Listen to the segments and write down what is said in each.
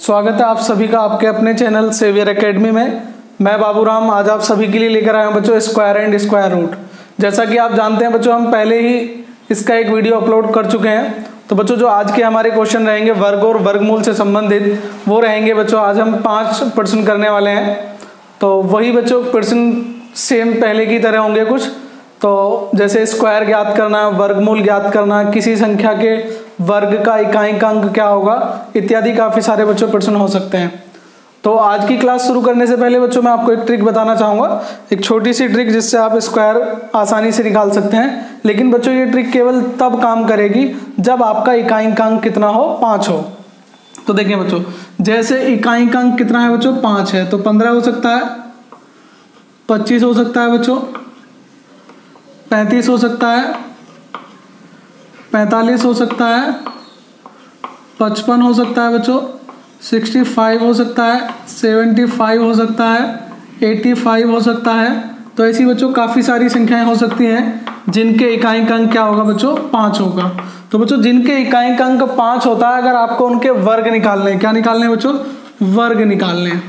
स्वागत है आप सभी का आपके अपने चैनल सेवियर एकेडमी में। मैं बाबूराम आज आप सभी के लिए लेकर आया हूं बच्चों स्क्वायर एंड स्क्वायर रूट। जैसा कि आप जानते हैं बच्चों, हम पहले ही इसका एक वीडियो अपलोड कर चुके हैं। तो बच्चों जो आज के हमारे क्वेश्चन रहेंगे वर्ग और वर्गमूल से संबंधित वो रहेंगे बच्चों। आज हम 5 प्रश्न करने वाले हैं। तो वही बच्चों प्रश्न सेम पहले की तरह होंगे कुछ। तो जैसे स्क्वायर ज्ञात करना, वर्गमूल ज्ञात करना, किसी संख्या के वर्ग का इकाई का अंक क्या होगा, इत्यादि काफ़ी सारे बच्चों प्रश्न हो सकते हैं। तो आज की क्लास शुरू करने से पहले बच्चों मैं आपको एक ट्रिक बताना चाहूँगा, एक छोटी सी ट्रिक जिससे आप स्क्वायर आसानी से निकाल सकते हैं। लेकिन बच्चों ये ट्रिक केवल तब काम करेगी जब आपका इकाई का अंक कितना हो, 5 हो। तो देखिए बच्चों, जैसे इकाई का अंक कितना है बच्चों, 5 है, तो 15 हो सकता है, 25 हो सकता है बच्चों, 35 हो सकता है, 45 हो सकता है, 55 हो सकता है बच्चों, 65 हो सकता है, 75 हो सकता है, 85 हो सकता है। तो ऐसी बच्चों काफ़ी सारी संख्याएं हो सकती हैं जिनके इकाई का अंक क्या होगा बच्चों, 5 होगा। तो बच्चों जिनके इकाई का अंक 5 होता है, अगर आपको उनके वर्ग निकालने हैं, क्या निकालने हैं बच्चों, वर्ग निकालने हैं।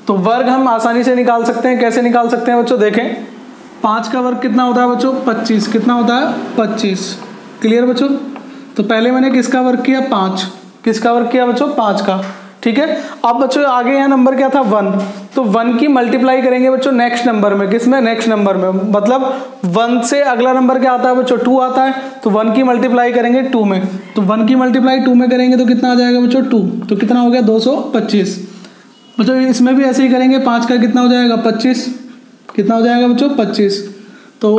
तो वर्ग हम आसानी से निकाल सकते हैं। कैसे निकाल सकते हैं बच्चों, देखें 5 का वर्ग कितना होता है बच्चों, 25। कितना होता है, 25। क्लियर बच्चों। तो पहले मैंने किसका वर्ग किया, 5। किसका वर्ग किया बच्चों, 5 का। ठीक है। अब बच्चों आगे यहाँ नंबर क्या था, 1। तो 1 की मल्टीप्लाई करेंगे बच्चों नेक्स्ट नंबर में। किसमें, नेक्स्ट नंबर में। मतलब 1 से अगला नंबर क्या आता है बच्चों, 2 आता है। तो 1 की मल्टीप्लाई करेंगे 2 में। तो 1 की मल्टीप्लाई 2 में करेंगे तो कितना आ जाएगा बच्चों, 2। तो कितना हो गया, 225। बच्चों इसमें भी ऐसे ही करेंगे, 5 का कितना हो जाएगा, 25। कितना हो जाएगा बच्चों, 25। तो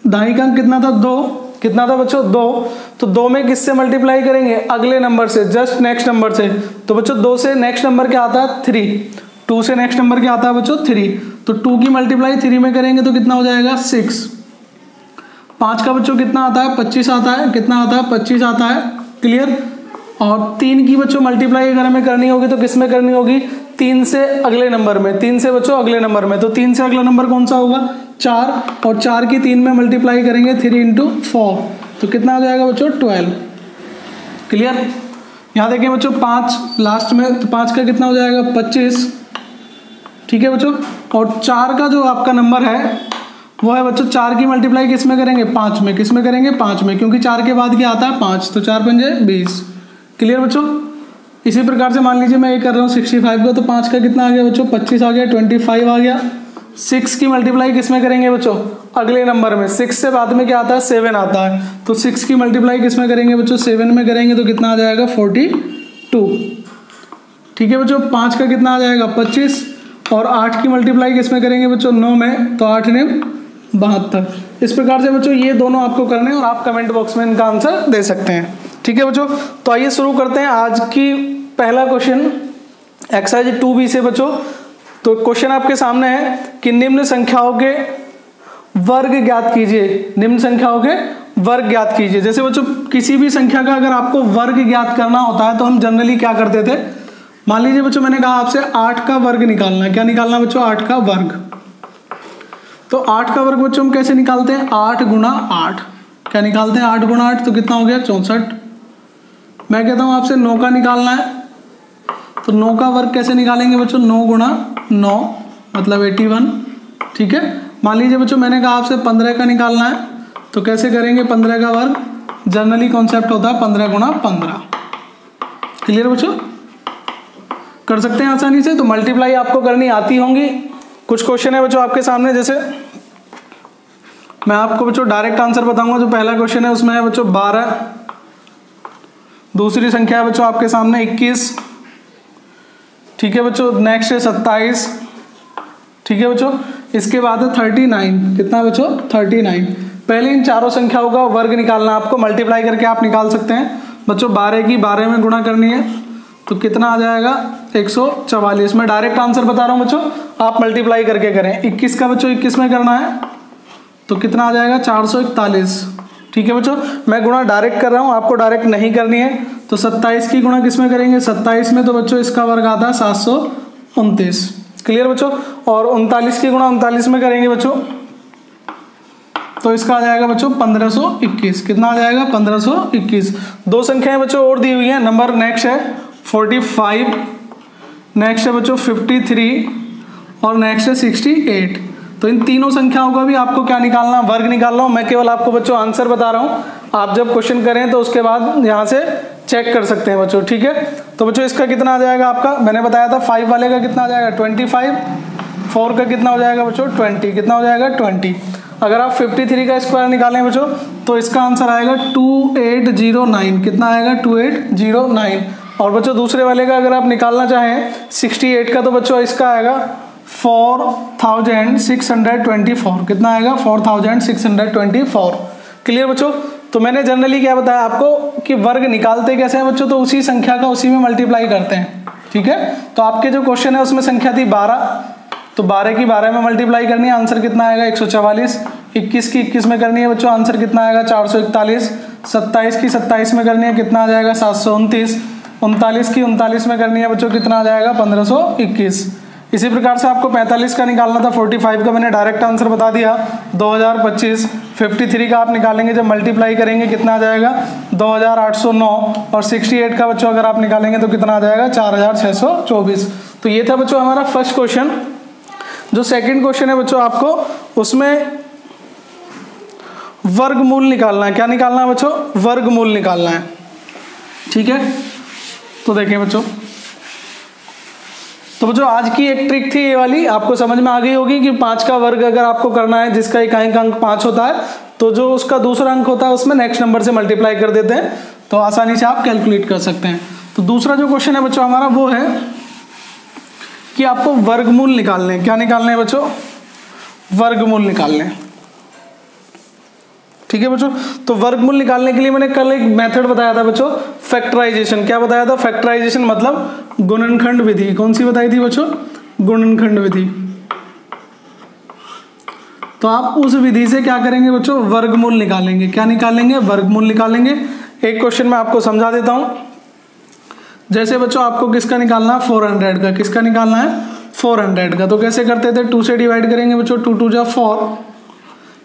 दाई का अंक कितना था, 2। कितना था बच्चों, 2। तो 2 में किससे मल्टीप्लाई करेंगे, अगले नंबर से, जस्ट नेक्स्ट नंबर से। तो बच्चों 2 से नेक्स्ट नंबर क्या आता है, 3। 2 से नेक्स्ट नंबर क्या आता है बच्चों, 3। तो 2 की मल्टीप्लाई 3 में करेंगे तो कितना हो जाएगा, 6। 5 का बच्चों कितना आता है, 25 आता है। कितना आता है, 25 आता है। क्लियर। और 3 की बच्चों मल्टीप्लाई अगर हमें करनी होगी तो किस में करनी होगी, 3 से अगले नंबर में। 3 से बच्चों अगले नंबर में। तो 3 से अगला नंबर कौन सा होगा, 4। और 4 की 3 में मल्टीप्लाई करेंगे 3 × 4। तो कितना हो जाएगा बच्चों, 12। क्लियर। यहाँ देखिए बच्चों 5 लास्ट में, तो 5 का कितना हो जाएगा, 25। ठीक है बच्चों। और 4 का जो आपका नंबर है वो है बच्चों, 4 की मल्टीप्लाई किस में करेंगे, 5 में। किस में करेंगे, 5 में, क्योंकि 4 के बाद क्या आता है, 5। तो 4 पंजे 20। क्लियर बच्चों। इसी प्रकार से मान लीजिए मैं ये कर रहा हूँ 65 का, तो 5 का कितना आ गया बच्चों, 25 आ गया, 25 आ गया। 6 की मल्टीप्लाई किस में करेंगे बच्चों, अगले नंबर में। 6 से बाद में क्या आता है, 7 आता है। तो 6 की मल्टीप्लाई किस में करेंगे बच्चों, 7 में करेंगे तो कितना आ जाएगा, 42। ठीक है बच्चों। 5 का कितना आ जाएगा, 25। और 8 की मल्टीप्लाई किस में करेंगे बच्चों, 9 में। तो 8 ने 72। इस प्रकार से बच्चों ये दोनों आपको करने हैं और आप कमेंट बॉक्स में इनका आंसर दे सकते हैं। ठीक है बच्चों। तो आइए शुरू करते हैं आज की पहला क्वेश्चन एक्सरसाइज 2B से बच्चों। तो क्वेश्चन आपके सामने है कि निम्न संख्याओं के वर्ग ज्ञात कीजिए। निम्न संख्याओं के वर्ग ज्ञात कीजिए। जैसे बच्चों किसी भी संख्या का अगर आपको वर्ग ज्ञात करना होता है तो हम जनरली क्या करते थे, मान लीजिए बच्चों मैंने कहा आपसे 8 का वर्ग निकालना है। क्या निकालना बच्चों, 8 का वर्ग। तो 8 का वर्ग बच्चों हम कैसे निकालते हैं, 8 × 8। क्या निकालते हैं, 8 × 8। तो कितना हो गया, 64। मैं कहता हूं आपसे 9 का निकालना है। तो 9 का वर्ग कैसे निकालेंगे बच्चों, 9 × 9 मतलब 81। ठीक है। मान लीजिए बच्चों मैंने कहा आपसे 15 का निकालना है। तो कैसे करेंगे, 15 का वर्ग जनरली कॉन्सेप्ट होता है 15 × 15। क्लियर बच्चों, कर सकते हैं आसानी से। तो मल्टीप्लाई आपको करनी आती होंगी। कुछ क्वेश्चन है बच्चों आपके सामने, जैसे मैं आपको बच्चों डायरेक्ट आंसर बताऊंगा। जो पहला क्वेश्चन है उसमें है बच्चों 12। दूसरी संख्या है बच्चों आपके सामने 21। ठीक है बच्चों। नेक्स्ट है 27। ठीक है बच्चों। इसके बाद है 39। कितना बच्चों, 39। पहले इन चारों संख्याओं का वर्ग निकालना है आपको। मल्टीप्लाई करके आप निकाल सकते हैं बच्चों। 12 की 12 में गुणा करनी है तो कितना आ जाएगा, 144। मैं डायरेक्ट आंसर बता रहा हूँ बच्चों, आप मल्टीप्लाई करके करें। 21 का बच्चों 21 में करना है तो कितना आ जाएगा, 441। ठीक है बच्चों। मैं गुणा डायरेक्ट कर रहा हूँ, आपको डायरेक्ट नहीं करनी है। तो 27 की गुणा किस में करेंगे, 27 में। तो बच्चों इसका वर्ग आता है 729। क्लियर बच्चों। और 39 की गुणा 39 में करेंगे बच्चों तो इसका आ जाएगा बच्चों 1521। कितना आ जाएगा, 1521। दो संख्याएं बच्चों और दी हुई हैं। नंबर नेक्स्ट है 45, नेक्स्ट है बच्चों 53 और नेक्स्ट है 68। तो इन तीनों संख्याओं का भी आपको क्या निकालना, वर्ग निकालना हूँ। मैं केवल आपको बच्चों आंसर बता रहा हूँ, आप जब क्वेश्चन करें तो उसके बाद यहाँ से चेक कर सकते हैं बच्चों, ठीक है। तो बच्चों इसका कितना आ जाएगा आपका, मैंने बताया था 5 वाले का कितना आ जाएगा 25, 4 का कितना हो जाएगा बच्चों 20, कितना हो जाएगा 20। अगर आप 53 का स्क्वायर निकालें बच्चों तो इसका आंसर आएगा 2809, कितना आएगा 2809। और बच्चों दूसरे वाले का अगर आप निकालना चाहें 68 का, तो बच्चों इसका आएगा 4624, कितना आएगा 4624। क्लियर बच्चों। तो मैंने जनरली क्या बताया आपको कि वर्ग निकालते कैसे हैं बच्चों, तो उसी संख्या का उसी में मल्टीप्लाई करते हैं, ठीक है। तो आपके जो क्वेश्चन है उसमें संख्या थी 12, तो 12 की 12 में मल्टीप्लाई करनी है, आंसर कितना आएगा 144। 21 की 21 में करनी है बच्चों, आंसर कितना आएगा 441। 27 की 27 में करनी है, कितना आ जाएगा 729। 39 की 39 में करनी है बच्चों, कितना आ जाएगा 1521। इसी प्रकार से आपको 45 का निकालना था, 45 का मैंने डायरेक्ट आंसर बता दिया 2025। 53 का आप निकालेंगे जब मल्टीप्लाई करेंगे कितना आ जाएगा 2809। और 68 का बच्चों अगर आप निकालेंगे तो कितना आ जाएगा 4624। तो ये था बच्चों हमारा फर्स्ट क्वेश्चन। जो सेकंड क्वेश्चन है बच्चों आपको उसमें वर्गमूल निकालना है। क्या निकालना है बच्चों, वर्गमूल निकालना है, ठीक है। तो देखिए बच्चों, तो बच्चों आज की एक ट्रिक थी ये वाली, आपको समझ में आ गई होगी कि 5 का वर्ग अगर आपको करना है जिसका इकाई का अंक 5 होता है, तो जो उसका दूसरा अंक होता है उसमें नेक्स्ट नंबर से मल्टीप्लाई कर देते हैं, तो आसानी से आप कैलकुलेट कर सकते हैं। तो दूसरा जो क्वेश्चन है बच्चों हमारा वो है कि आपको वर्गमूल निकालने, क्या निकालने हैं बच्चों, वर्गमूल निकालने, ठीक है बच्चों। तो वर्गमूल निकालने के लिए मैंने कल एक मेथड बताया था बच्चों, फैक्टराइजेशन। क्या बताया था, फैक्टराइजेशन मतलब गुणनखंड विधि। कौन सी बताई थी बच्चों, गुणनखंड विधि। तो आप उस विधि से क्या करेंगे बच्चों, वर्गमूल निकालेंगे। क्या निकालेंगे, वर्गमूल निकालेंगे। एक क्वेश्चन मैं आपको समझा देता हूं। जैसे बच्चों आपको किसका निकालना है, 400 का। किसका निकालना है, 400 का। तो कैसे करते थे, 2 से डिवाइड करेंगे बच्चों, 2 2 जा 4।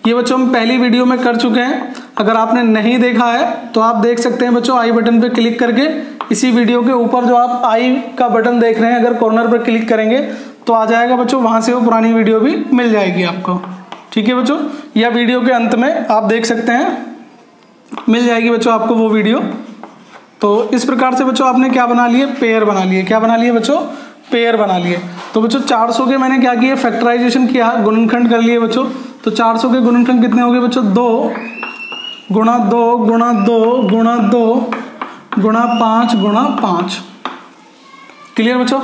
ये बच्चों हम पहली वीडियो में कर चुके हैं, अगर आपने नहीं देखा है तो आप देख सकते हैं बच्चों आई बटन पे क्लिक करके। इसी वीडियो के ऊपर जो आप आई का बटन देख रहे हैं, अगर कॉर्नर पर क्लिक करेंगे तो आ जाएगा बच्चों, वहां से वो पुरानी वीडियो भी मिल जाएगी आपको, ठीक है बच्चों। या वीडियो के अंत में आप देख सकते हैं, मिल जाएगी बच्चों आपको वो वीडियो। तो इस प्रकार से बच्चों आपने क्या बना लिए, पेयर बना लिए। क्या बना लिए बच्चों, पेयर बना लिए। तो बच्चों 400 के मैंने क्या किया, फैक्टराइजेशन किया, गुणनखंड कर लिए बच्चों। तो 400 के गुणनखंड कितने हो गए बच्चों, 2 गुणा 2 गुणा 2 गुणा 2 गुणा 5 गुणा 5। क्लियर बच्चों।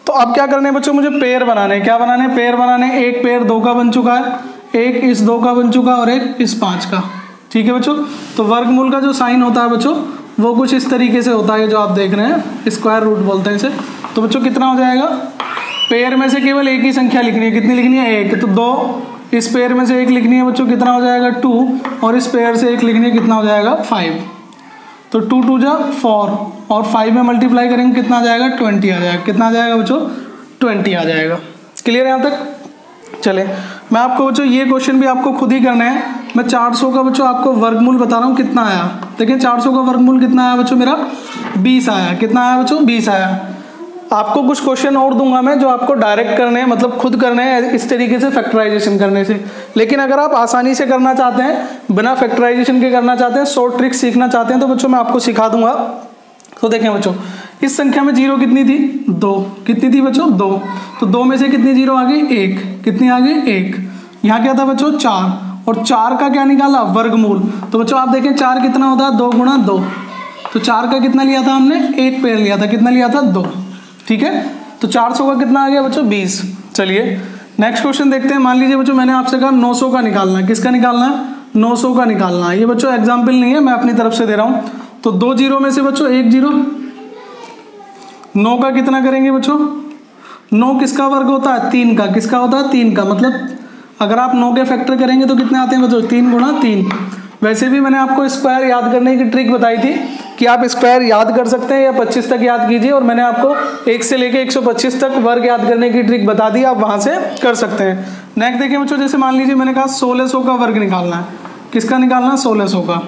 तो अब क्या करना है बच्चों, मुझे पेयर बनाने। क्या बनाने, पेयर बनाने। एक पेयर 2 का बन चुका है, एक इस 2 का बन चुका है और एक इस 5 का, ठीक है बच्चों। तो वर्गमूल का जो साइन होता है बच्चों वो कुछ इस तरीके से होता है, जो आप देख रहे हैं, स्क्वायर रूट बोलते हैं इसे। तो बच्चों कितना हो जाएगा, पेयर में से केवल एक ही संख्या लिखनी है। कितनी लिखनी है, 1। तो 2, इस पेयर में से एक लिखनी है बच्चों, कितना हो जाएगा 2, और इस पेयर से एक लिखनी है, कितना हो जाएगा 5। तो 2 2 जा 4 और 5 में मल्टीप्लाई करेंगे कितना आ जाएगा 20 आ जाएगा। कितना आ जाएगा बच्चों, 20 आ जाएगा। क्लियर है यहाँ तक। चले मैं आपको बच्चों ये क्वेश्चन भी आपको खुद ही करना है। मैं 400 का बच्चों आपको वर्गमूल बता रहा हूँ कितना आया। देखिए 400 का वर्गमूल कितना आया बच्चों, मेरा 20 आया। कितना आया बच्चों, 20 आया। आपको कुछ क्वेश्चन और दूंगा मैं जो आपको डायरेक्ट करने हैं, मतलब खुद करने हैं इस तरीके से फैक्टराइजेशन करने से। लेकिन अगर आप आसानी से करना चाहते हैं, बिना फैक्टराइजेशन के करना चाहते हैं, शॉर्ट ट्रिक सीखना चाहते हैं, तो बच्चों मैं आपको सिखा दूंगा। तो देखें बच्चों, इस संख्या में 0 कितनी थी, 2। कितनी थी बच्चों, 2। तो 2 में से कितनी 0 आ गई, 1। कितनी आ गई, 1। यहाँ क्या था बच्चों, 4। और 4 का क्या निकाला, वर्गमूल। तो बच्चों आप देखें 4 कितना होता है, 2 गुणा 2। तो 4 का कितना लिया था हमने, 1 पेयर लिया था। कितना लिया था, 2। ठीक है। तो 400 का कितना आ गया बच्चों, 20। चलिए नेक्स्ट क्वेश्चन देखते हैं। मान लीजिए बच्चों मैंने आपसे कहा 900 का निकालना है। किसका निकालना है, 900 का निकालना है। ये बच्चों एग्जाम्पल नहीं है, मैं अपनी तरफ से दे रहा हूँ। तो 2 0 में से बच्चों 1 0। 9 का कितना करेंगे बच्चों, 9 किसका वर्ग होता है, 3 का। किसका होता है, 3 का। मतलब अगर आप 9 के फैक्टर करेंगे तो कितने आते हैं बच्चों, 3 गुणा 3। वैसे भी मैंने आपको स्क्वायर याद करने की ट्रिक बताई थी कि आप स्क्वायर याद कर सकते हैं या 25 तक याद कीजिए, और मैंने आपको 1 से लेके 125 तक वर्ग याद करने की ट्रिक बता दी, आप वहां से कर सकते हैं। नेक्स्ट देखिए बच्चों, जैसे मान लीजिए मैंने कहा 1600 का वर्ग निकालना है। किसका निकालना है, 1600 का।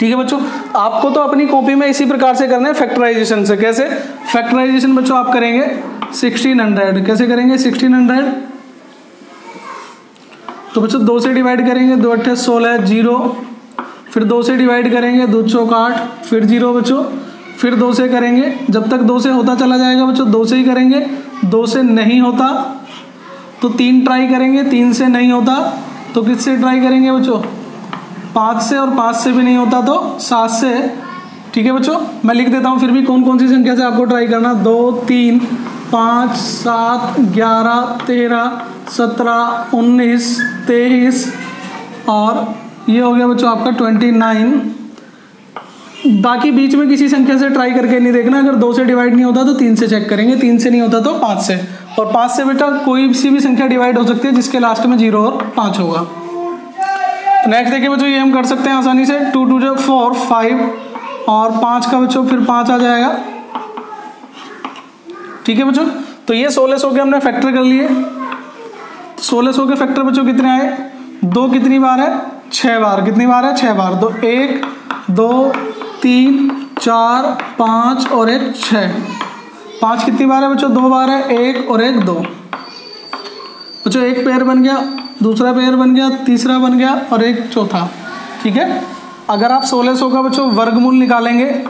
ठीक है बच्चों, आपको तो अपनी कॉपी में इसी प्रकार से करना है फैक्टराइजेशन से। कैसे फैक्टराइजेशन बच्चों आप करेंगे 1600, कैसे करेंगे 1600, तो बच्चों 2 से डिवाइड करेंगे, 2 8 16 0, फिर 2 से डिवाइड करेंगे, 2 चौक 8, फिर 0 बच्चों, फिर 2 से करेंगे, जब तक 2 से होता चला जाएगा बच्चों 2 से ही करेंगे, 2 से नहीं होता तो 3 ट्राई करेंगे, 3 से नहीं होता तो किससे ट्राई करेंगे बच्चों 5 से, और 5 से भी नहीं होता तो 7 से। ठीक है बच्चों, मैं लिख देता हूँ फिर भी कौन कौन सी संख्या से आपको ट्राई करना, 2 3 5 7 11 13 17 19 23 और ये हो गया बच्चों आपका 29। बाकी बीच में किसी संख्या से ट्राई करके नहीं देखना, अगर 2 से डिवाइड नहीं होता तो 3 से चेक करेंगे, 3 से नहीं होता तो 5 से, और 5 से बेटा कोई सी भी संख्या डिवाइड हो सकती है जिसके लास्ट में 0 और 5 होगा। नेक्स्ट देखिए बच्चों, ये हम कर सकते हैं आसानी से, 2 2 4 5 और 5 का बच्चों फिर 5 आ जाएगा। ठीक है बच्चों, तो ये 1600 के हमने फैक्टर कर लिए। 1600 के फैक्टर बच्चों कितने आए, 2 कितनी बार है 6 बार, कितनी बार है 6 बार, तो 1 2 3 4 5 और 1 6, 5 कितनी बार है बच्चों 2 बार है, 1 और 1 2 बच्चों, एक पेयर बन गया, दूसरा पेयर बन गया, तीसरा बन गया और एक चौथा। ठीक है, अगर आप 1600 का बच्चों वर्गमूल निकालेंगे,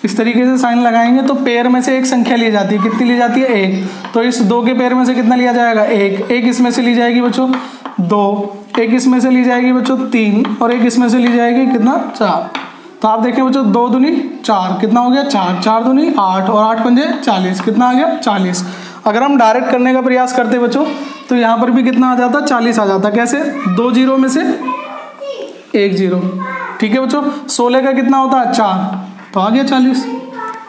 इस तरीके से साइन लगाएंगे तो पेयर में से एक संख्या ली जाती है, कितनी ली जाती है 1, तो इस 2 के पेयर में से कितना लिया जाएगा 1, एक इसमें से ली जाएगी बच्चों 2, एक इसमें से ली जाएगी बच्चों 3 और एक इसमें से ली जाएगी कितना 4। तो आप देखें बच्चों 2 दूनी 4, कितना हो गया 4, 4 दूनी 8 और 8 पंजे 40, कितना आ गया 40। अगर हम डायरेक्ट करने का प्रयास करते बच्चों तो यहाँ पर भी कितना आ जाता 40 आ जाता, कैसे 2 0 में से 1 0। ठीक है बच्चों, 16 का कितना होता है 4, तो आ गया 40।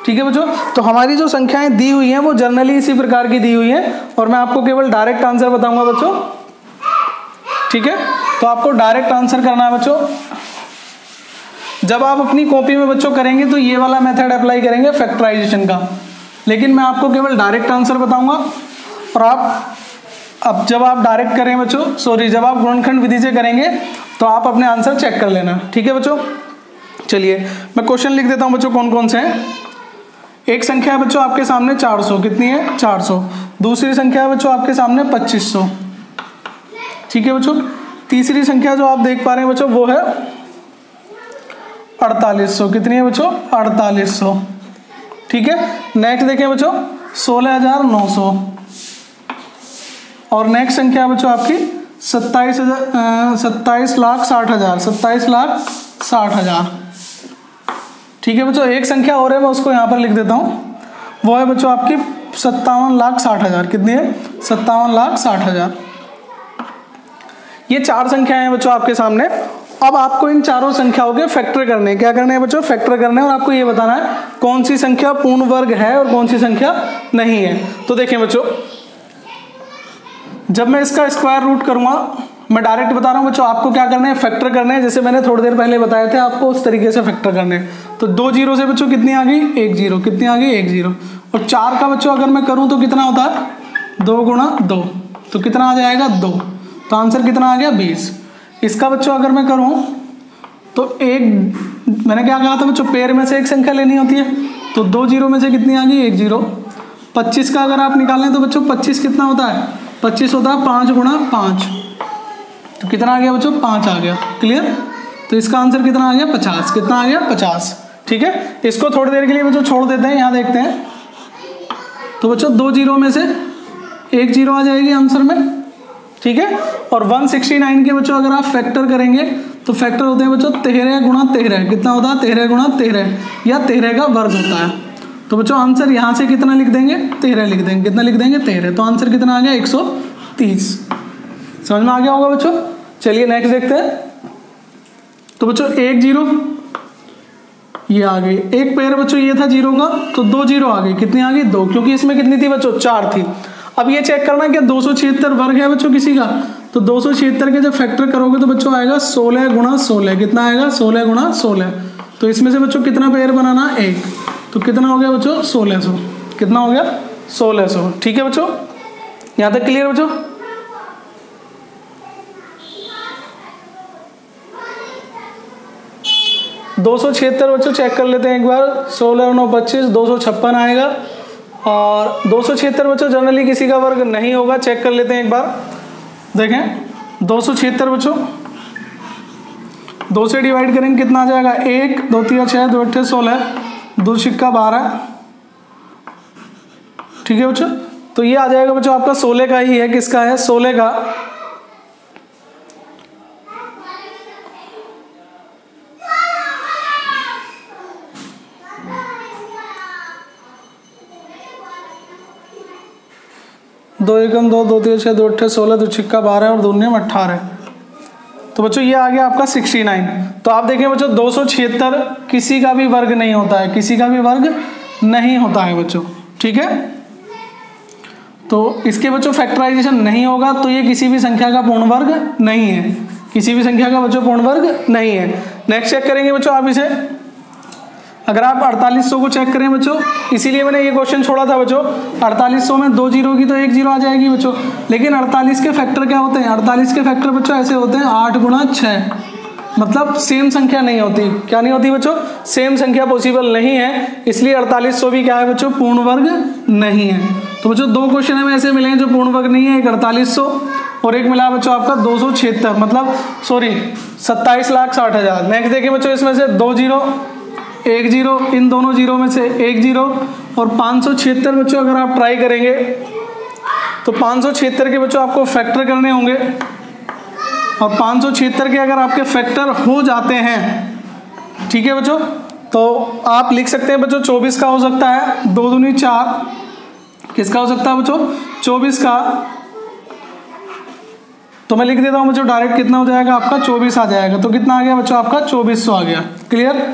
ठीक है बच्चों, तो हमारी जो संख्याएं दी हुई हैं वो जनरली इसी प्रकार की दी हुई हैं और मैं आपको केवल डायरेक्ट आंसर बताऊंगा बच्चों। ठीक है, तो आपको डायरेक्ट आंसर करना है बच्चों। जब आप अपनी कॉपी में बच्चों करेंगे तो ये वाला मेथड अप्लाई करेंगे फैक्टराइजेशन का, लेकिन मैं आपको केवल डायरेक्ट आंसर बताऊंगा। और आप अब जब आप डायरेक्ट करें बच्चों, सॉरी जब आप गुणनखंड विधि से करेंगे तो आप अपने आंसर चेक कर लेना। ठीक है बच्चों, चलिए मैं क्वेश्चन लिख देता हूं बच्चों कौन कौन से हैं। एक संख्या है बच्चों आपके सामने 400, कितनी है 400। दूसरी संख्या है बच्चों आपके सामने 2500। ठीक है बच्चों, तीसरी संख्या जो आप देख पा रहे हैं बच्चों वो है 4800, कितनी है बच्चों 4800। ठीक है, नेक्स्ट देखें बच्चों 16900 और नेक्स्ट संख्या है बच्चों आपकी 27,60,000, 27,60,000। ठीक है बच्चों, एक संख्या और है मैं उसको यहाँ पर लिख देता हूँ, वो है बच्चों आपकी 57,60,000, कितनी है 57,60,000। ये 4 संख्याएं हैं बच्चों आपके सामने। अब आपको इन चारों संख्याओं के फैक्टर करने हैं। क्या करने हैं बच्चों, फैक्टर करने हैं और आपको ये बताना है कौन सी संख्या पूर्ण वर्ग है और कौन सी संख्या नहीं है। तो देखें बच्चों, जब मैं इसका स्क्वायर रूट करूंगा, मैं डायरेक्ट बता रहा हूं बच्चों, आपको क्या करना है फैक्टर करने हैं, जैसे मैंने थोड़ी देर पहले बताए थे आपको उस तरीके से फैक्टर करने हैं। तो 2 0 से बच्चों कितनी आ गई 1 0, कितनी आ गई 1 0। और 4 का बच्चों अगर मैं करूं तो कितना होता है 2 गुणा 2, तो कितना आ जाएगा 2, तो आंसर कितना आ गया 20। इसका बच्चों अगर मैं करूं तो एक, मैंने क्या कहा था बच्चों पेयर में से एक संख्या लेनी होती है, तो 2 0 में से कितनी आ गई 1 0। 25 का अगर आप निकालें तो बच्चों 25 कितना होता है 25 होता है 5 गुणा 5, तो कितना आ गया बच्चों 5 आ गया। क्लियर, तो इसका आंसर कितना आ गया 50, कितना आ गया 50। ठीक है, इसको थोड़ी देर के लिए बच्चों छोड़ देते हैं, यहाँ देखते हैं। तो बच्चों 2 0 में से 1 0 आ जाएगी आंसर में। ठीक है, और 169 के बच्चों अगर आप फैक्टर करेंगे तो फैक्टर होते हैं बच्चों 13 गुणा 13, कितना होता है 13 गुणा 13 या 13 का वर्ग होता है। तो बच्चों आंसर यहाँ से कितना लिख देंगे 13 लिख देंगे, कितना लिख देंगे 13, तो आंसर कितना आ गया 130। समझ में आ गया होगा बच्चों। चलिए नेक्स्ट देखते हैं। तो बच्चों 1 0 ये आ गई, एक पेयर बच्चों ये था 0 का, तो 2 0 आ गई, कितनी आ गई 2, क्योंकि इसमें कितनी थी बच्चों 4 थी। अब ये चेक करना कि 276 वर्ग है बच्चों किसी का, तो 276 के जब फैक्टर करोगे तो बच्चों आएगा 16 गुणा 16, कितना आएगा 16 गुणा 16। तो इसमें से बच्चों कितना पेयर बनाना 1, तो कितना हो गया बच्चों 1600, कितना हो गया 1600। ठीक है बच्चों, यहाँ तक क्लियर बच्चों। 276 बच्चों चेक कर लेते हैं एक बार, 16 9 25 256 आएगा। और 276 बच्चों जनरली किसी का वर्ग नहीं होगा, चेक कर लेते हैं एक बार। देखें 276 बच्चों 2 से डिवाइड करेंगे कितना आ जाएगा, 1 2 3 6 2 8 16 2 सिक्का 12, ठीक है बच्चों। तो ये आ जाएगा बच्चों आपका 16 का ही है, किसका है, 16 का। दो एकम 2 2 3 6 2 8 16 2 छिक्का 12 और 2 9 18। तो बच्चों ये आ गया आपका 69। तो आप देखें बच्चों 276 किसी का भी वर्ग नहीं होता है, किसी का भी वर्ग नहीं होता है बच्चों, ठीक है। तो इसके बच्चों फैक्टराइजेशन नहीं होगा, तो ये किसी भी संख्या का पूर्ण वर्ग नहीं है, किसी भी संख्या का बच्चों पूर्ण वर्ग नहीं है। नेक्स्ट चेक करेंगे बच्चों आप इसे, अगर आप 4800 को चेक करें बच्चों, इसीलिए मैंने ये क्वेश्चन छोड़ा था बच्चों। 4800 में 2 जीरो की तो 1 जीरो आ जाएगी बच्चों, लेकिन 48 के फैक्टर क्या होते हैं, 48 के फैक्टर बच्चों ऐसे होते हैं 8 गुणा 6, मतलब सेम संख्या नहीं होती। क्या नहीं होती बच्चों, सेम संख्या पॉसिबल नहीं है, इसलिए 4800 भी क्या है बच्चों, पूर्ण वर्ग नहीं है। तो बच्चों 2 क्वेश्चन हमें ऐसे मिले हैं जो पूर्ण वर्ग नहीं है, एक 4800 और एक मिला बच्चों आपका 276, मतलब सॉरी 27,60,000। नेक्स्ट देखिए बच्चों, इसमें से 2 जीरो 1 जीरो, इन दोनों जीरो में से 1 जीरो और 576 बच्चों अगर आप ट्राई करेंगे तो 576 के बच्चों आपको फैक्टर करने होंगे, और 576 के अगर आपके फैक्टर हो जाते हैं, ठीक है बच्चों, तो आप लिख सकते हैं बच्चों 24 का हो सकता है, 2 दूनी 4, किसका हो सकता है बच्चों, 24 का। तो मैं लिख देता हूं बच्चों डायरेक्ट, कितना हो जाएगा आपका 24 आ जाएगा। तो कितना आ गया बच्चों आपका 2400 आ गया। क्लियर।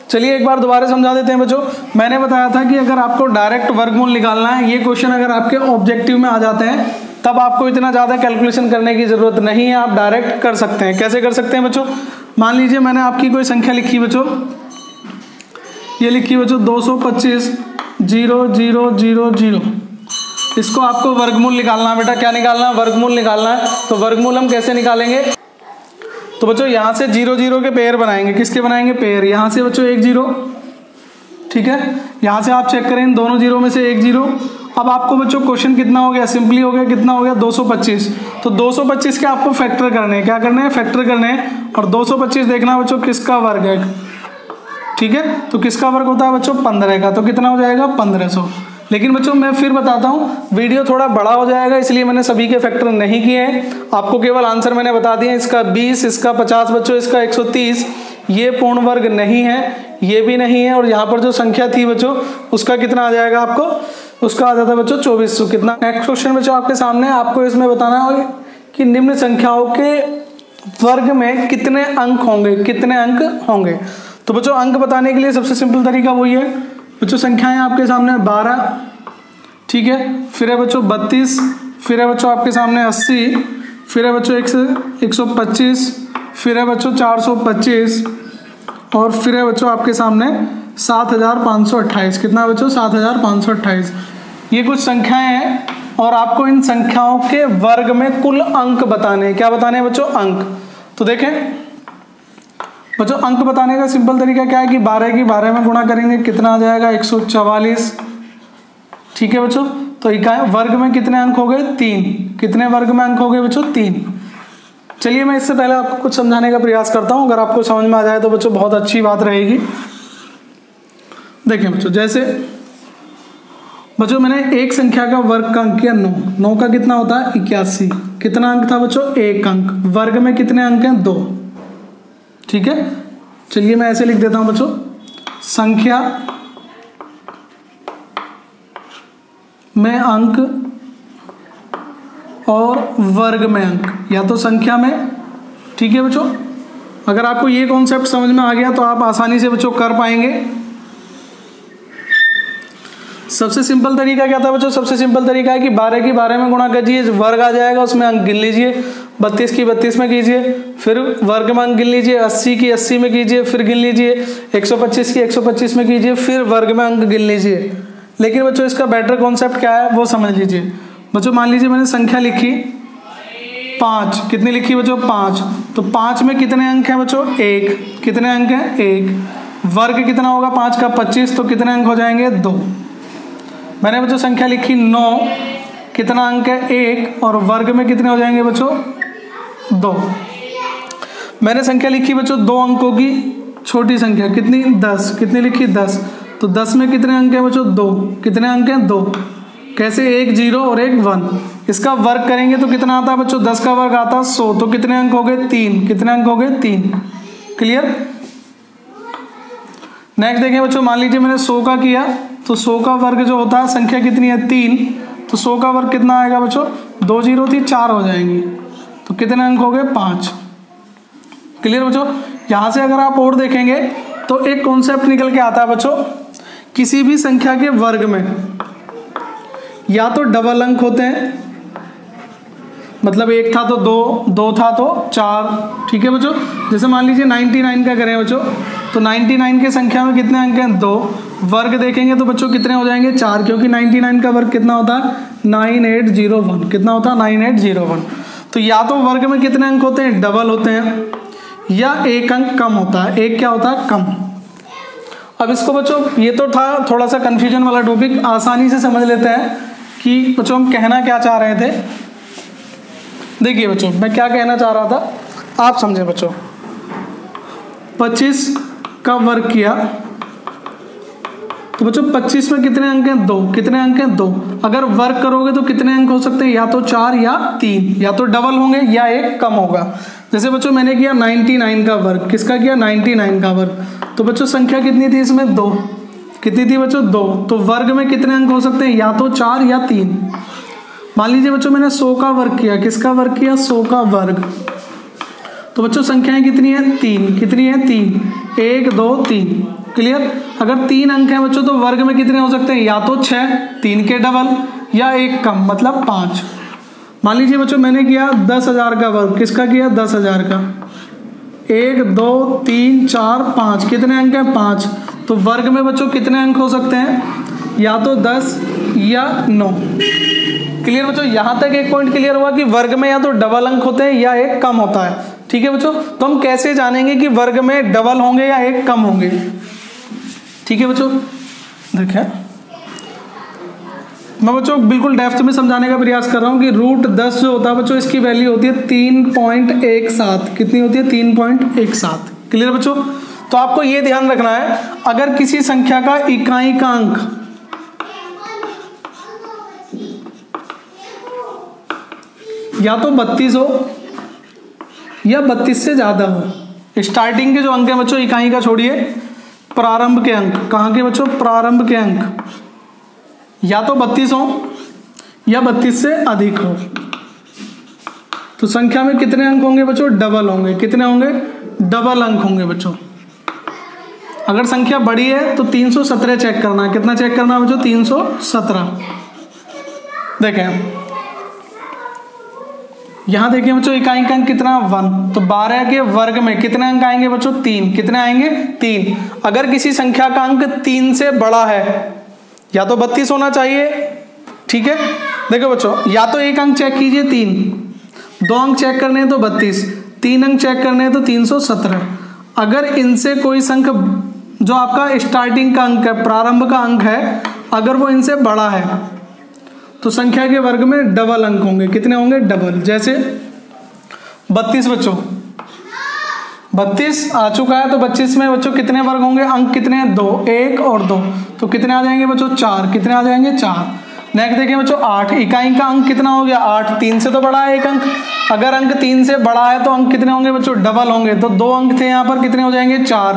चलिए एक बार दोबारा समझा देते हैं बच्चों। मैंने बताया था कि अगर आपको डायरेक्ट वर्गमूल निकालना है, ये क्वेश्चन अगर आपके ऑब्जेक्टिव में आ जाते हैं तब आपको इतना ज़्यादा कैलकुलेशन करने की ज़रूरत नहीं है, आप डायरेक्ट कर सकते हैं। कैसे कर सकते हैं बच्चों, मान लीजिए मैंने आपकी कोई संख्या लिखी बच्चों, ये लिखी बच्चों 225 0 0 0 0, इसको आपको वर्गमूल निकालना है बेटा। क्या निकालना है, वर्गमूल निकालना है। तो वर्गमूल हम कैसे निकालेंगे, तो बच्चों यहाँ से 0 0 के पेयर बनाएंगे। किसके बनाएंगे, पेयर। यहाँ से बच्चों 1 0, ठीक है, यहाँ से आप चेक करें इन दोनों जीरो में से 1 0। अब आपको बच्चों क्वेश्चन कितना हो गया, सिंपली हो गया, कितना हो गया 225। तो 225 के आपको फैक्टर करने हैं। क्या करने हैं, फैक्टर करने हैं। और 225 देखना बच्चों किसका वर्ग है, ठीक है। तो किसका वर्ग होता है बच्चों, 15 का। तो कितना हो जाएगा 1500। लेकिन बच्चों मैं फिर बताता हूँ, वीडियो थोड़ा बड़ा हो जाएगा, इसलिए मैंने सभी के फैक्टर नहीं किए हैं। आपको केवल आंसर मैंने बता दिए, इसका 20, इसका 50 बच्चों, इसका 130। ये पूर्ण वर्ग नहीं है, ये भी नहीं है, और यहाँ पर जो संख्या थी बच्चों उसका कितना आ जाएगा आपको, उसका आ जाता है बच्चों 2400। कितना। नेक्स्ट क्वेश्चन बच्चों आपके सामने, आपको इसमें बताना है कि निम्न संख्याओं के वर्ग में कितने अंक होंगे, कितने अंक होंगे। तो बच्चों अंक बताने के लिए सबसे सिंपल तरीका वही है बच्चों, संख्याएं आपके सामने 12, ठीक है, फिर है बच्चों 32, फिर है बच्चों आपके सामने 80, फिर है बच्चों 125, फिर है बच्चों 425, और फिर है बच्चों आपके सामने 7528। कितना बच्चों, 7528। ये कुछ संख्याएं हैं और आपको इन संख्याओं के वर्ग में कुल अंक बताने हैं। क्या बताने हैं बच्चों, अंक। तो देखें बच्चों अंक बताने का सिंपल तरीका क्या है कि 12 की 12 में गुणा करेंगे, कितना आ जाएगा 144, ठीक है बच्चों। तो इकाई वर्ग में कितने अंक हो गए, 3। कितने वर्ग में अंक हो गए बच्चों, 3। चलिए मैं इससे पहले आपको कुछ समझाने का प्रयास करता हूं, अगर आपको समझ में आ जाए तो बच्चों बहुत अच्छी बात रहेगी। देखिए बच्चों, जैसे बच्चों मैंने एक संख्या का वर्ग का अंक किया 9, 9 का कितना होता है 81। कितना अंक था बच्चों, 1 अंक। वर्ग में कितने अंक हैं, 2, ठीक है। चलिए मैं ऐसे लिख देता हूं बच्चों, संख्या में अंक और वर्ग में अंक, या तो संख्या में, ठीक है बच्चों। अगर आपको ये कॉन्सेप्ट समझ में आ गया तो आप आसानी से बच्चों कर पाएंगे। सबसे सिंपल तरीका क्या था बच्चों, सबसे सिंपल तरीका है कि 12 की 12 में गुणा कीजिए, वर्ग आ जाएगा, उसमें अंक गिन लीजिए। 32 की 32 में कीजिए, फिर वर्ग में अंक गिन लीजिए। 80 की 80 में कीजिए, फिर गिन लीजिए। 125 की 125 में कीजिए, फिर वर्ग में अंक गिन लीजिए। लेकिन बच्चों इसका बेटर कॉन्सेप्ट क्या है वो समझ लीजिए। बच्चों मान लीजिए मैंने संख्या लिखी 5, कितनी लिखी बच्चों 5। तो 5 में कितने अंक हैं बच्चों, 1। कितने अंक हैं, 1। वर्ग कितना होगा 5 का 25, तो कितने अंक हो जाएंगे 2। मैंने बच्चों संख्या लिखी 9, कितना अंक है 1, और वर्ग में कितने हो जाएंगे बच्चों 2। मैंने संख्या लिखी बच्चों 2 अंकों की छोटी संख्या, कितनी 10, कितनी लिखी 10, तो 10 में कितने अंक हैं बच्चों 2, कितने अंक हैं 2। कैसे, एक 0 और एक 1। इसका वर्ग करेंगे तो कितना आता है बच्चों, 10 का वर्ग आता है 100, तो कितने अंक हो गए 3, कितने अंक हो गए 3। क्लियर। नेक्स्ट देखें बच्चों, मान लीजिए मैंने 100 का किया, तो 100 का वर्ग जो होता है संख्या कितनी है 3, तो 100 का वर्ग कितना आएगा बच्चों, 2 0 थी 4 हो जाएंगी, तो कितने अंक हो गए 5। क्लियर बच्चों। यहाँ से अगर आप और देखेंगे तो एक कॉन्सेप्ट निकल के आता है बच्चों, किसी भी संख्या के वर्ग में या तो डबल अंक होते हैं, मतलब 1 था तो 2, 2 था तो 4, ठीक है बच्चों। जैसे मान लीजिए 99 का करें बच्चों, तो 99 के संख्या में कितने अंक हैं 2, वर्ग देखेंगे तो बच्चों कितने हो जाएंगे 4, क्योंकि 99 का वर्ग कितना होता है 9801, कितना होता है 9801। तो या तो वर्ग में कितने अंक होते हैं, डबल होते हैं, या एक अंक कम होता है, एक क्या होता है कम। अब इसको बच्चों, ये तो था थोड़ा सा कंफ्यूजन वाला टॉपिक, आसानी से समझ लेते हैं कि बच्चों हम कहना क्या चाह रहे थे। देखिए बच्चों, मैं क्या कहना चाह रहा था आप समझे बच्चों। 25 का वर्ग किया तो बच्चों 25 में कितने अंक हैं 2, कितने अंक हैं 2। अगर वर्ग करोगे तो कितने अंक हो सकते हैं, या तो 4 या 3, या तो डबल होंगे या एक कम होगा। जैसे बच्चों मैंने किया 99 का वर्ग, किसका किया 99 का वर्ग, तो बच्चों संख्या कितनी थी इसमें 2, कितनी थी बच्चों 2, तो वर्ग में कितने अंक हो सकते हैं, या तो 4 या 3। मान लीजिए बच्चों मैंने 100 का वर्ग किया, किसका वर्ग किया 100 का वर्ग, तो बच्चों संख्याएं कितनी है 3, कितनी है 3, 1 2 3। क्लियर। अगर 3 अंक हैं बच्चों तो वर्ग में कितने हो सकते हैं, या तो 6, 3 के डबल, या एक कम मतलब 5। मान लीजिए बच्चों मैंने किया 10,000 का वर्ग, किसका किया 10,000 का, 1 2 3 4 5, कितने अंक हैं 5। तो वर्ग में बच्चों कितने अंक हो सकते हैं, या तो 10 या 9। क्लियर बच्चों, यहाँ तक एक पॉइंट क्लियर हुआ कि वर्ग में या तो डबल अंक होते हैं या एक कम होता है। ठीक है बच्चों, तो हम कैसे जानेंगे कि वर्ग में डबल होंगे या एक कम होंगे। ठीक है बच्चों, देखिए मैं बच्चों बिल्कुल डेप्थ में समझाने का प्रयास कर रहा हूँ कि √10 जो होता है बच्चों, इसकी वैल्यू होती है 3.17। कितनी होती है 3.17। क्लियर बच्चों। तो आपको ये ध्यान रखना है, अगर किसी संख्या का इकाई का अंक या तो 32 हो या 32 से ज्यादा हो, स्टार्टिंग के जो अंक है बच्चों, इकाई का छोड़िए, प्रारंभ के अंक, कहाँ के बच्चों प्रारंभ के अंक या तो 32 हो या 32 से अधिक हो, तो संख्या में कितने अंक होंगे बच्चों, डबल होंगे। कितने होंगे, डबल अंक होंगे बच्चों। अगर संख्या बड़ी है तो 317 चेक करना है। कितना चेक करना है बच्चों, 317। देखें यहां देखिए बच्चों, इकाई का अंक कितना 1, तो 12 के वर्ग में कितने अंक आएंगे बच्चों 3। कितने आएंगे 3। अगर किसी संख्या का अंक 3 से बड़ा है, या तो 32 होना चाहिए, ठीक है। देखो बच्चों, या तो एक अंक चेक कीजिए 3, 2 अंक चेक करने हैं तो 32, 3 अंक चेक करने हैं तो 317। अगर इनसे कोई संख्या जो आपका स्टार्टिंग का अंक है, प्रारंभ का अंक है, अगर वो इनसे बड़ा है तो संख्या के वर्ग में डबल अंक होंगे। कितने होंगे, डबल। जैसे 32 बच्चों, 32 आ चुका है, तो 25 में बच्चों कितने वर्ग होंगे, अंक कितने हैं 2, 1 और 2, तो कितने आ जाएंगे बच्चों 4। कितने आ जाएंगे 4। नेक्स्ट देखिए बच्चों 8, इकाई का अंक कितना हो गया 8, 3 से तो बड़ा है एक अंक। अगर अंक 3 से बड़ा है तो अंक कितने होंगे बच्चों, डबल होंगे। तो 2 अंक थे यहाँ पर, कितने हो जाएंगे 4।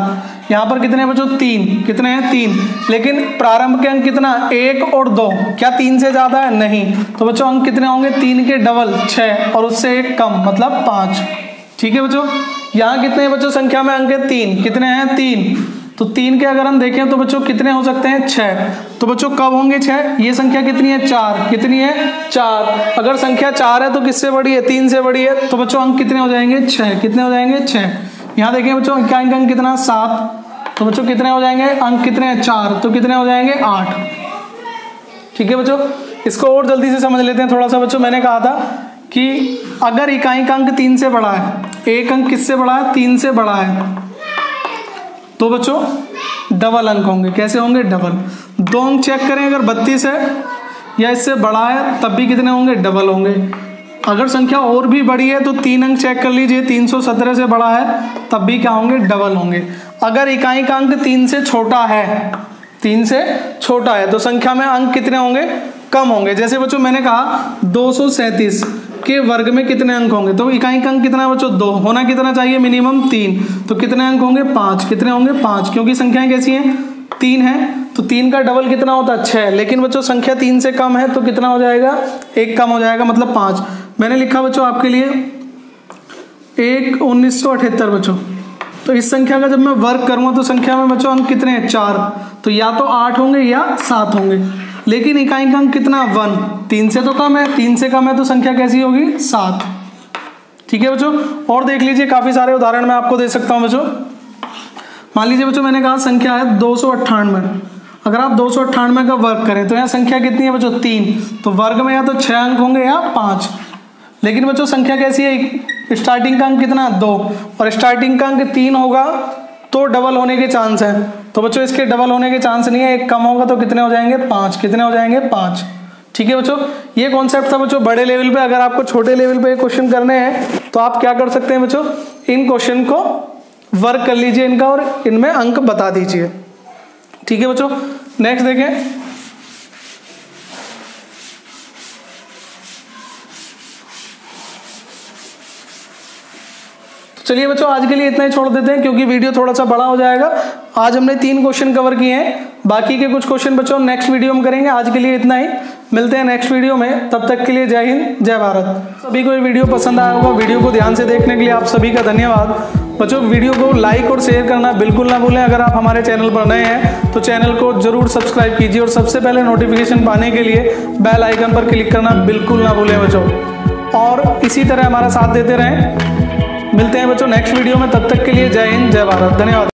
यहाँ पर कितने बच्चों 3, कितने हैं 3। लेकिन प्रारंभ के अंक कितना 1 और 2, क्या 3 से ज्यादा है, नहीं। तो बच्चों अंक कितने होंगे 3 के डबल 6, और उससे एक कम मतलब 5। ठीक है बच्चों, यहाँ कितने हैं बच्चों संख्या में अंक है 3। कितने हैं 3, तो 3 के अगर हम देखें तो बच्चों कितने हो सकते हैं 6। तो बच्चों कब होंगे 6, ये संख्या कितनी है 4। कितनी है 4। अगर संख्या 4 है तो किससे बड़ी है, 3 से बड़ी है, तो बच्चों अंक कितने हो जाएंगे 6। कितने हो जाएंगे 6। यहाँ देखिए बच्चों इकाई का अंक कितना 7, तो बच्चों कितने हो जाएंगे, अंक कितने हैं 4, तो कितने हो जाएंगे 8। ठीक है बच्चों, इसको और जल्दी से समझ लेते हैं थोड़ा सा बच्चों। मैंने कहा था कि अगर इकाई का अंक 3 से बड़ा है, एक अंक किससे बड़ा है 3 से बड़ा है, तो बच्चों डबल अंक होंगे। कैसे होंगे? डबल। 2 अंक चेक करें, अगर 32 है या इससे बड़ा है तब भी कितने होंगे? डबल होंगे। अगर संख्या और भी बड़ी है तो 3 अंक चेक कर लीजिए, 317 से बड़ा है तब भी क्या होंगे? डबल होंगे। अगर इकाई का अंक 3 से छोटा है, 3 से छोटा है तो संख्या में अंक कितने होंगे? कम होंगे। जैसे बच्चों मैंने कहा 237 के वर्ग में कितने अंक होंगे, तो इकाई का अंक कितना है बच्चों? 2 होना कितना चाहिए? मिनिमम 3। तो कितने अंक होंगे? 5। कितने होंगे? 5, क्योंकि संख्याएं कैसी हैं? 3 है, तो 3 का डबल कितना होता है? 6। लेकिन बच्चों संख्या 3 से कम है तो कितना हो जाएगा? 1 कम हो जाएगा, मतलब 5। मैंने लिखा बच्चों आपके लिए 1978 बच्चों। तो इस संख्या का जब मैं वर्ग करूंगा तो संख्या में बच्चों अंक कितने हैं? 4। तो या तो 8 होंगे या 7 होंगे। लेकिन इकाई का अंक कितना? 1। 3 से तो कम है, 3 से कम है तो संख्या कैसी होगी? 7। ठीक है बच्चों। और देख लीजिए, काफी सारे उदाहरण मैं आपको दे सकता हूं बच्चों। मान लीजिए बच्चों मैंने कहा संख्या है 298। अगर आप 298 का वर्ग करें तो यहाँ संख्या कितनी है बच्चों? 3। तो वर्ग में या तो 6 अंक होंगे या 5। लेकिन बच्चों संख्या कैसी है? स्टार्टिंग का अंक कितना? 2, और स्टार्टिंग का अंक 3 होगा तो डबल होने के चांस है। तो बच्चों इसके डबल होने के चांस नहीं है, 1 कम होगा तो कितने हो जाएंगे? 5। कितने हो जाएंगे? 5। ठीक है बच्चों, ये कॉन्सेप्ट था बच्चों बड़े लेवल पे। अगर आपको छोटे लेवल पे क्वेश्चन करने हैं तो आप क्या कर सकते हैं बच्चों? इन क्वेश्चन को वर्क कर लीजिए इनका और इनमें अंक बता दीजिए। ठीक है बच्चों, नेक्स्ट देखें। चलिए बच्चों आज के लिए इतना ही छोड़ देते हैं क्योंकि वीडियो थोड़ा सा बड़ा हो जाएगा। आज हमने 3 क्वेश्चन कवर किए हैं, बाकी के कुछ क्वेश्चन बच्चों नेक्स्ट वीडियो में करेंगे। आज के लिए इतना ही, मिलते हैं नेक्स्ट वीडियो में। तब तक के लिए जय हिंद, जय भारत। सभी को ये वीडियो पसंद आया होगा। वीडियो को ध्यान से देखने के लिए आप सभी का धन्यवाद। बच्चों वीडियो को लाइक और शेयर करना बिल्कुल ना भूलें। अगर आप हमारे चैनल पर नए हैं तो चैनल को जरूर सब्सक्राइब कीजिए और सबसे पहले नोटिफिकेशन पाने के लिए बेल आइकन पर क्लिक करना बिल्कुल ना भूलें बच्चों। और इसी तरह हमारा साथ देते रहें। मिलते हैं बच्चों नेक्स्ट वीडियो में, तब तक के लिए जय हिंद, जय भारत, धन्यवाद।